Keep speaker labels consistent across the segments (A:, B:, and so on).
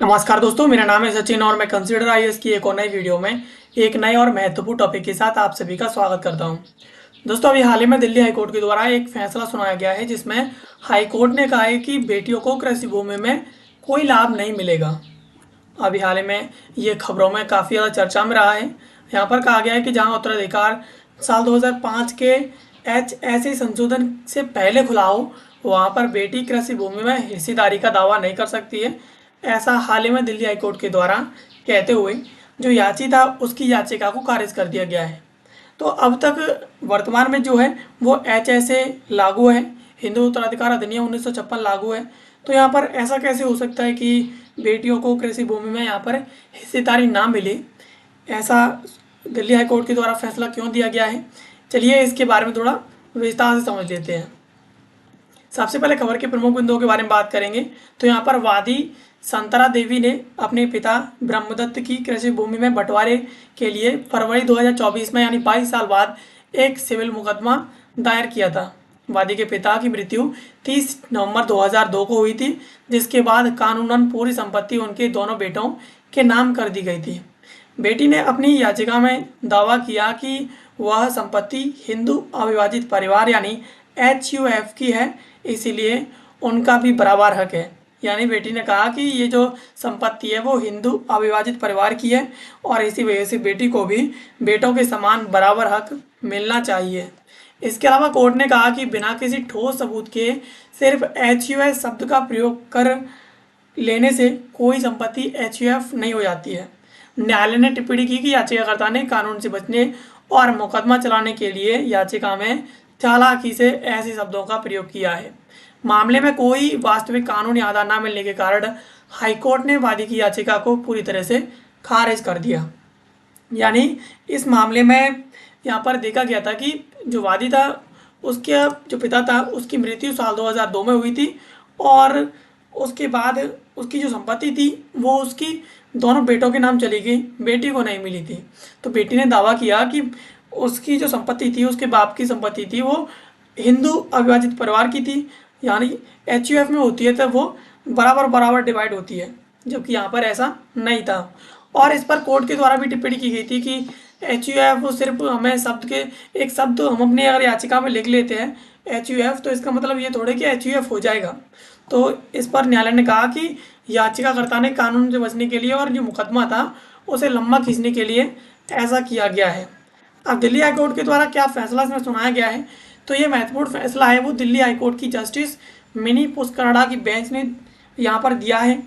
A: नमस्कार दोस्तों, मेरा नाम है सचिन और मैं कंसीडर आईएएस की एक और नई वीडियो में एक नए और महत्वपूर्ण टॉपिक के साथ आप सभी का स्वागत करता हूं। दोस्तों, अभी हाल ही में दिल्ली हाईकोर्ट के द्वारा एक फैसला सुनाया गया है जिसमें हाईकोर्ट ने कहा है कि बेटियों को कृषि भूमि में कोई लाभ नहीं मिलेगा। अभी हाल ही में ये खबरों में काफ़ी ज़्यादा चर्चा में रहा है। यहाँ पर कहा गया है कि जहाँ उत्तराधिकार साल 2005 के ऐसे संशोधन से पहले खुला हो, वहाँ पर बेटी कृषि भूमि में हिस्सेदारी का दावा नहीं कर सकती है। ऐसा हाल ही में दिल्ली हाईकोर्ट के द्वारा कहते हुए जो याचिका था उसकी याचिका को खारिज कर दिया गया है। तो अब तक वर्तमान में जो है वो HSA लागू है, हिंदू उत्तराधिकार अधिनियम 1956 लागू है। तो यहाँ पर ऐसा कैसे हो सकता है कि बेटियों को कृषि भूमि में यहाँ पर हिस्सेदारी ना मिले? ऐसा दिल्ली हाईकोर्ट के द्वारा फैसला क्यों दिया गया है? चलिए इसके बारे में थोड़ा विस्तार से समझ लेते हैं। सबसे पहले खबर के प्रमुख बिंदुओं के बारे में बात करेंगे। तो यहाँ पर वादी संतरा देवी ने अपने पिता ब्रह्मदत्त की कृषि भूमि में बंटवारे के लिए फरवरी 2024 में यानी 22 साल बाद एक सिविल मुकदमा दायर किया था। वादी के पिता की मृत्यु 30 नवंबर 2002 को हुई थी, जिसके बाद कानूनन पूरी संपत्ति उनके दोनों बेटों के नाम कर दी गई थी। बेटी ने अपनी याचिका में दावा किया कि वह संपत्ति हिंदू अविभाजित परिवार यानी HUF की है, इसीलिए उनका भी बराबर हक है। यानी बेटी ने कहा कि ये जो संपत्ति है वो हिंदू अविभाजित परिवार की है और इसी वजह से बेटी को भी बेटों के समान बराबर हक मिलना चाहिए। इसके अलावा कोर्ट ने कहा कि बिना किसी ठोस सबूत के सिर्फ HUF शब्द का प्रयोग कर लेने से कोई संपत्ति HUF नहीं हो जाती है। न्यायालय ने टिप्पणी की कि याचिकाकर्ता ने कानून से बचने और मुकदमा चलाने के लिए याचिका में चालाकी से ऐसे शब्दों का प्रयोग किया है। मामले में कोई वास्तविक कानूनी आधार न मिलने के कारण हाईकोर्ट ने वादी की याचिका को पूरी तरह से खारिज कर दिया। यानी इस मामले में यहाँ पर देखा गया था कि जो वादी था उसके जो पिता था उसकी मृत्यु साल 2002 में हुई थी और उसके बाद उसकी जो संपत्ति थी वो उसकी दोनों बेटों के नाम चली गई, बेटी को नहीं मिली थी। तो बेटी ने दावा किया कि उसकी जो संपत्ति थी उसके बाप की संपत्ति थी वो हिंदू अविभाजित परिवार की थी, यानी HUF में होती है तो वो बराबर बराबर डिवाइड होती है, जबकि यहाँ पर ऐसा नहीं था। और इस पर कोर्ट के द्वारा भी टिप्पणी की गई थी कि HUF सिर्फ हमें शब्द के एक शब्द हम अपने अगर याचिका में लिख लेते हैं HUF तो इसका मतलब ये थोड़े कि HUF हो जाएगा। तो इस पर न्यायालय ने कहा कि याचिकाकर्ता ने कानून से बचने के लिए और जो मुकदमा था उसे लंबा खींचने के लिए ऐसा किया गया है। अब दिल्ली हाईकोर्ट के द्वारा क्या फैसला इसमें सुनाया गया है, तो ये महत्वपूर्ण फैसला है वो दिल्ली हाईकोर्ट की जस्टिस मिनी पुष्करड़ा की बेंच ने यहाँ पर दिया है।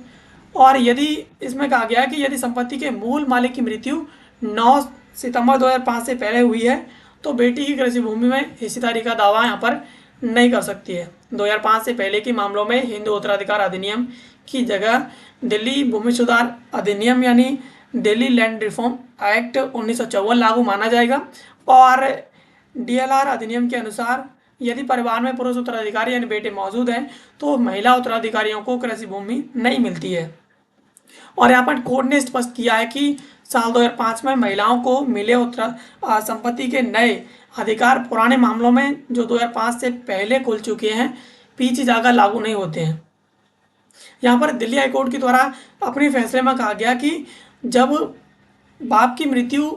A: और यदि इसमें कहा गया है कि यदि संपत्ति के मूल मालिक की मृत्यु 9 सितंबर 2005 से पहले हुई है तो बेटी की कृषि भूमि में हिस्सेदारी का दावा यहाँ पर नहीं कर सकती है। 2005 से पहले के मामलों में हिंदू उत्तराधिकार अधिनियम की जगह दिल्ली भूमि सुधार अधिनियम यानी दिल्ली लैंड रिफॉर्म एक्ट 1954 लागू माना जाएगा। और DLR अधिनियम के अनुसार यदि परिवार में पुरुष उत्तराधिकारी यानी बेटे मौजूद हैं तो महिला उत्तराधिकारियों को कृषि भूमि नहीं मिलती है। और यहाँ पर कोर्ट ने स्पष्ट किया है कि साल 2005 में महिलाओं को मिले संपत्ति के नए अधिकार पुराने मामलों में जो 2005 से पहले खुल चुके हैं पीछे जाकर लागू नहीं होते हैं। यहाँ पर दिल्ली हाईकोर्ट के द्वारा अपने फैसले में कहा गया कि जब बाप की मृत्यु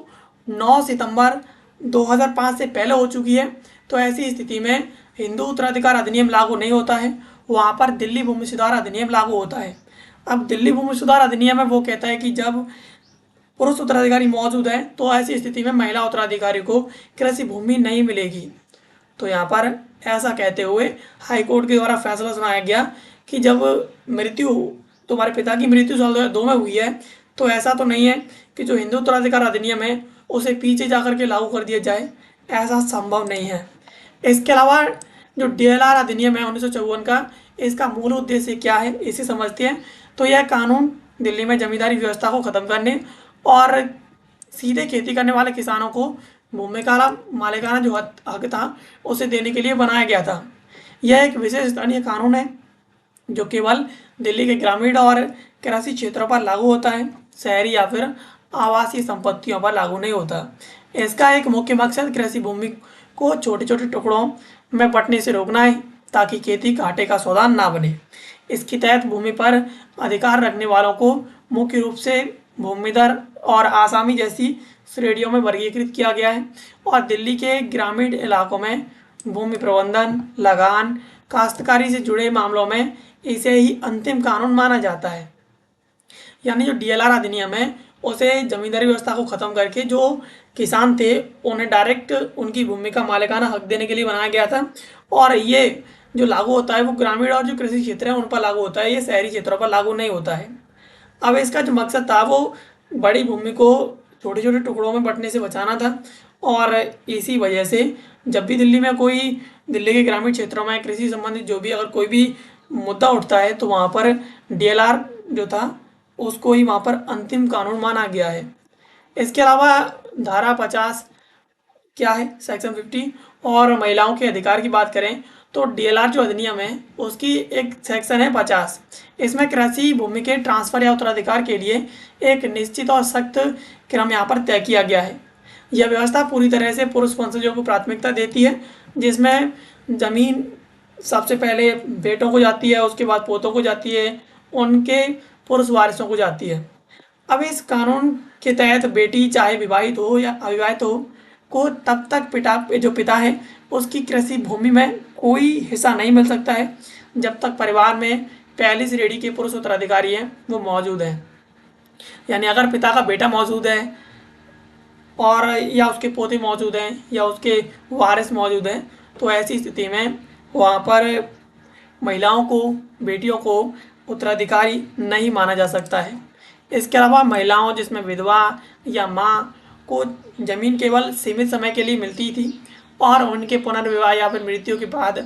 A: 9 सितंबर 2005 से पहले हो चुकी है तो ऐसी स्थिति में हिंदू उत्तराधिकार अधिनियम लागू नहीं होता है, वहाँ पर दिल्ली भूमि सुधार अधिनियम लागू होता है। अब दिल्ली भूमि सुधार अधिनियम में वो कहता है कि जब पुरुष उत्तराधिकारी मौजूद है तो ऐसी स्थिति में महिला उत्तराधिकारी को कृषि भूमि नहीं मिलेगी। तो यहाँ पर ऐसा कहते हुए हाईकोर्ट के द्वारा फैसला सुनाया गया कि जब मृत्यु तुम्हारे पिता की मृत्यु साल 2002 में हुई है तो ऐसा तो नहीं है कि जो हिंदू उत्तराधिकार अधिनियम है उसे पीछे जाकर के लागू कर दिया जाए, ऐसा संभव नहीं है। इसके अलावा जो DLR अधिनियम है 1954 का, इसका मूल उद्देश्य क्या है इसे समझते हैं। तो यह कानून दिल्ली में जमींदारी व्यवस्था को ख़त्म करने और सीधे खेती करने वाले किसानों को भूमि का मालिकाना जो हक था उसे देने के लिए बनाया गया था। यह एक विशेष स्थानीय कानून है जो केवल दिल्ली के ग्रामीण और कृषि क्षेत्रों पर लागू होता है, शहरी या फिर आवासीय संपत्तियों पर लागू नहीं होता। इसका एक मुख्य मकसद कृषि भूमि को छोटे छोटे टुकड़ों में बंटने से रोकना है ताकि खेती घाटे का सौदा ना बने। इसके तहत भूमि पर अधिकार रखने वालों को मुख्य रूप से भूमिधर और आसामी जैसी श्रेणियों में वर्गीकृत किया गया है। और दिल्ली के ग्रामीण इलाकों में भूमि प्रबंधन, लगान, काश्तकारी से जुड़े मामलों में इसे ही अंतिम कानून माना जाता है। यानी जो डीएलआर अधिनियम है उसे जमींदारी व्यवस्था को ख़त्म करके जो किसान थे उन्हें डायरेक्ट उनकी भूमि का मालिकाना हक देने के लिए बनाया गया था। और ये जो लागू होता है वो ग्रामीण और जो कृषि क्षेत्र है उन पर लागू होता है, ये शहरी क्षेत्रों पर लागू नहीं होता है। अब इसका जो मकसद था वो बड़ी भूमि को छोटे छोटे टुकड़ों में बंटने से बचाना था। और इसी वजह से जब भी दिल्ली के ग्रामीण क्षेत्रों में कृषि संबंधित जो भी अगर कोई भी मुद्दा उठता है तो वहाँ पर डीएलआर जो था उसको ही वहाँ पर अंतिम कानून माना गया है। इसके अलावा धारा 50 क्या है, सेक्शन 50 और महिलाओं के अधिकार की बात करें तो डीएलआर जो अधिनियम है उसकी एक सेक्शन है 50। इसमें कृषि भूमि के ट्रांसफर या उत्तराधिकार के लिए एक निश्चित और सख्त क्रम यहाँ पर तय किया गया है। यह व्यवस्था पूरी तरह से पुरुष वंशजों को प्राथमिकता देती है, जिसमें जमीन सबसे पहले बेटों को जाती है, उसके बाद पोतों को जाती है, उनके पुरुष वारिसों को जाती है। अब इस कानून के तहत बेटी चाहे विवाहित हो या अविवाहित हो को तब तक पिता है उसकी कृषि भूमि में कोई हिस्सा नहीं मिल सकता है जब तक परिवार में पहली श्रेणी के पुरुष उत्तराधिकारी हैं वो मौजूद हैं। यानी अगर पिता का बेटा मौजूद है और या उसके पोते मौजूद हैं या उसके वारिस मौजूद हैं तो ऐसी स्थिति में वहाँ पर महिलाओं को, बेटियों को उत्तराधिकारी नहीं माना जा सकता है। इसके अलावा महिलाओं जिसमें विधवा या माँ को जमीन केवल सीमित समय के लिए मिलती थी और उनके पुनर्विवाह या फिर मृत्यु के बाद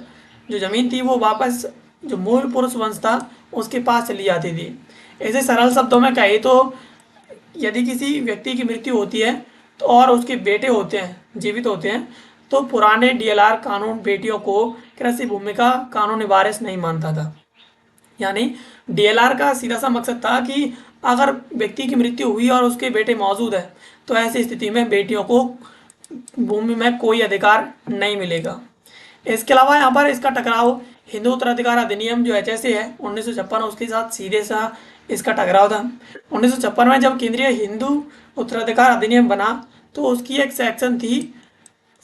A: जो जमीन थी वो वापस जो मूल पुरुष वंश था उसके पास चली जाती थी। ऐसे सरल शब्दों में कहे तो यदि किसी व्यक्ति की मृत्यु होती है तो और उसके बेटे होते हैं, जीवित होते हैं, तो पुराने डीएलआर कानून बेटियों को कृषि भूमि का कानूनी वारिस नहीं मानता था। यानी डीएलआर का सीधा सा मकसद था कि अगर व्यक्ति की मृत्यु हुई और उसके बेटे मौजूद है तो ऐसी स्थिति में बेटियों को भूमि में कोई अधिकार नहीं मिलेगा। इसके अलावा यहाँ पर इसका टकराव हिंदू उत्तराधिकार अधिनियम जो HSA है 1956 उसके साथ सीधे सा इसका टकराव था। 1956 में जब केंद्रीय हिंदू उत्तराधिकार अधिनियम बना तो उसकी एक सेक्शन थी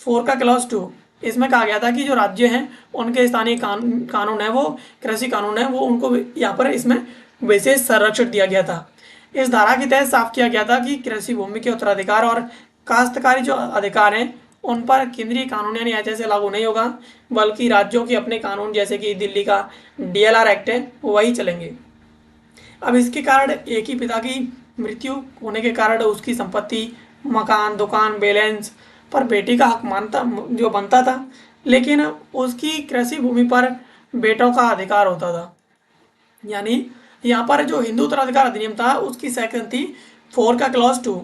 A: 4 का क्लॉज 2। इसमें कहा गया था कि जो राज्य हैं उनके स्थानीय कानून है वो कृषि कानून है वो उनको यहाँ पर इसमें विशेष संरक्षण दिया गया था। इस धारा के तहत साफ किया गया था कि कृषि भूमि के उत्तराधिकार और काश्तकारी जो अधिकार हैं उन पर केंद्रीय कानून यानी HSA लागू नहीं होगा, बल्कि राज्यों के अपने कानून जैसे कि दिल्ली का डीएलआर एक्ट है वही चलेंगे। अब इसके कारण एक ही पिता की मृत्यु होने के कारण उसकी संपत्ति, मकान, दुकान, बैलेंस पर बेटी का हक बनता था, लेकिन उसकी कृषि भूमि पर बेटों का अधिकार होता था। यानी यहाँ पर जो हिंदू उत्तराधिकार अधिनियम था उसकी सेक्शन थी 4 का क्लॉज 2।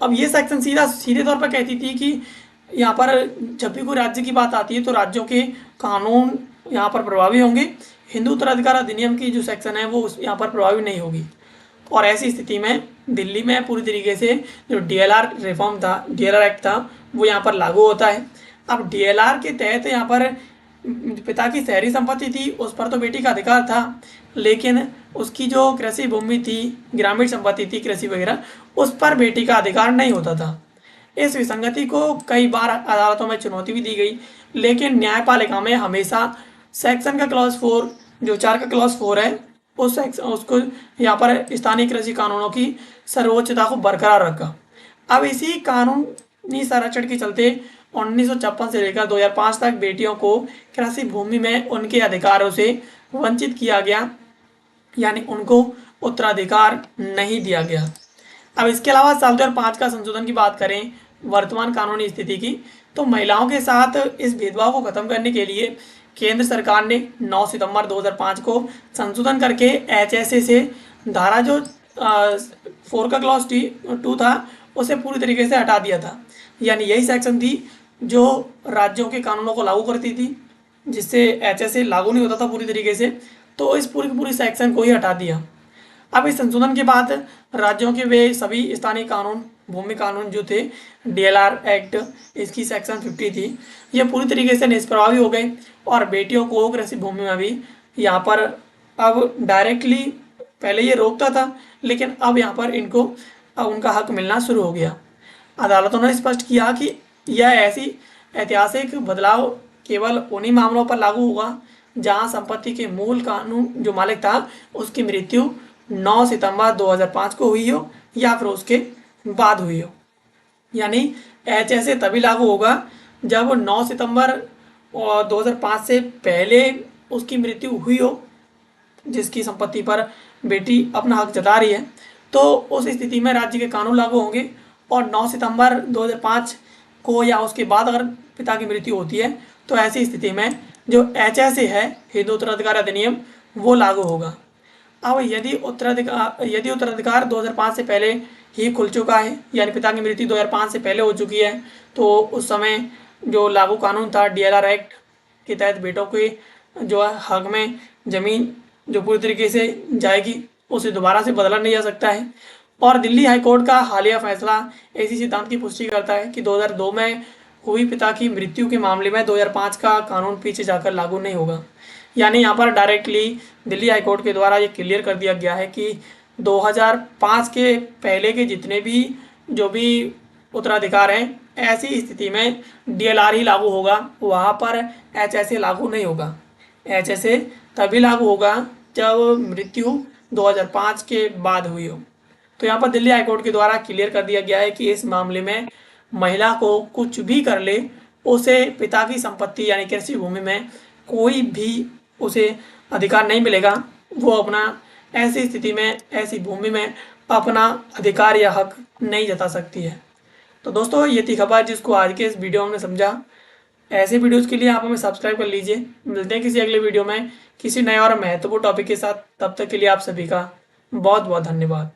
A: अब ये सेक्शन सीधे तौर पर कहती थी कि यहाँ पर जब भी कोई राज्य की बात आती है तो राज्यों के कानून यहाँ पर प्रभावी होंगे, हिंदू उत्तराधिकार अधिनियम की जो सेक्शन है वो यहाँ पर प्रभावी नहीं होगी। और ऐसी स्थिति में दिल्ली में पूरी तरीके से जो डीएलआर रिफॉर्म था, डीएलआर एक्ट था, वो यहाँ पर लागू होता है। अब डीएलआर के तहत यहाँ पर पिता की शहरी संपत्ति थी उस पर तो बेटी का अधिकार था, लेकिन उसकी जो कृषि भूमि थी, ग्रामीण संपत्ति थी, कृषि वगैरह, उस पर बेटी का अधिकार नहीं होता था। इस विसंगति को कई बार अदालतों में चुनौती भी दी गई, लेकिन न्यायपालिका में हमेशा सेक्शन का क्लॉज 4 जो 4 का क्लॉज 4 है उस सेक्शन उसको यहाँ पर स्थानीय कृषि कानूनों की सर्वोच्चता को बरकरार रखा। अब इसी कानूनी संरक्षण के चलते 1956 से लेकर 2005 तक बेटियों को कृषि भूमि में उनके अधिकारों से वंचित किया गया, यानी उनको उत्तराधिकार नहीं दिया गया। अब इसके अलावा साल 2005 का संशोधन की बात करें वर्तमान कानूनी स्थिति की, तो महिलाओं के साथ इस भेदभाव को खत्म करने के लिए केंद्र सरकार ने 9 सितंबर 2005 को संशोधन करके HSA से धारा जो 4 का क्लॉज 2 था उसे पूरी तरीके से हटा दिया था। यानी यही सेक्शन थी जो राज्यों के कानूनों को लागू करती थी, जिससे HSA लागू नहीं होता था पूरी तरीके से, तो इस पूरी सेक्शन को ही हटा दिया। अब इस संशोधन के बाद राज्यों के वे सभी स्थानीय कानून, भूमि कानून जो थे, डीएलआर एक्ट इसकी सेक्शन 50 थी, ये पूरी तरीके से निष्प्रभावी हो गए और बेटियों को कृषि भूमि में भी यहाँ पर अब डायरेक्टली पहले ये रोकता था, लेकिन अब यहाँ पर इनको अब उनका हक मिलना शुरू हो गया। अदालतों ने स्पष्ट किया कि यह ऐसी ऐतिहासिक बदलाव केवल उन्हीं मामलों पर लागू होगा जहां संपत्ति के मूल कानून जो मालिक था उसकी मृत्यु 9 सितंबर 2005 को हुई हो या फिर उसके बाद हुई हो। यानी HSA तभी लागू होगा जब 9 सितंबर 2005 से पहले उसकी मृत्यु हुई हो, जिसकी संपत्ति पर बेटी अपना हक जता रही है, तो उस स्थिति में राज्य के कानून लागू होंगे। और 9 सितंबर 2005 को या उसके बाद अगर पिता की मृत्यु होती है तो ऐसी स्थिति में जो HSA है, हिंदू उत्तराधिकार अधिनियम, वो लागू होगा। अब यदि उत्तराधिकार 2005 से पहले ही खुल चुका है, यानी पिता की मृत्यु 2005 से पहले हो चुकी है, तो उस समय जो लागू कानून था DLR एक्ट के तहत बेटों के जो हक में ज़मीन जो पूरी तरीके से जाएगी उसे दोबारा से बदला नहीं जा सकता है। और दिल्ली हाईकोर्ट का हालिया फैसला इसी सिद्धांत की पुष्टि करता है कि 2002 में हुई पिता की मृत्यु के मामले में 2005 का कानून पीछे जाकर लागू नहीं होगा। यानी यहाँ पर डायरेक्टली दिल्ली हाईकोर्ट के द्वारा ये क्लियर कर दिया गया है कि 2005 के पहले के जितने भी जो भी उत्तराधिकार हैं, ऐसी स्थिति में DLR ही लागू होगा, वहाँ पर HSA लागू नहीं होगा। HSA तभी लागू होगा जब मृत्यु 2005 के बाद हुई हो। तो यहाँ पर दिल्ली हाईकोर्ट के द्वारा क्लियर कर दिया गया है कि इस मामले में महिला को कुछ भी कर ले, उसे पिता की संपत्ति यानी कृषि भूमि में कोई भी उसे अधिकार नहीं मिलेगा। वो अपना ऐसी स्थिति में, ऐसी भूमि में अपना अधिकार या हक नहीं जता सकती है। तो दोस्तों, ये थी खबर जिसको आज के इस वीडियो में हमने समझा। ऐसे वीडियोज़ के लिए आप हमें सब्सक्राइब कर लीजिए। मिलते हैं किसी अगले वीडियो में किसी नए और महत्वपूर्ण टॉपिक के साथ। तब तक के लिए आप सभी का बहुत बहुत धन्यवाद।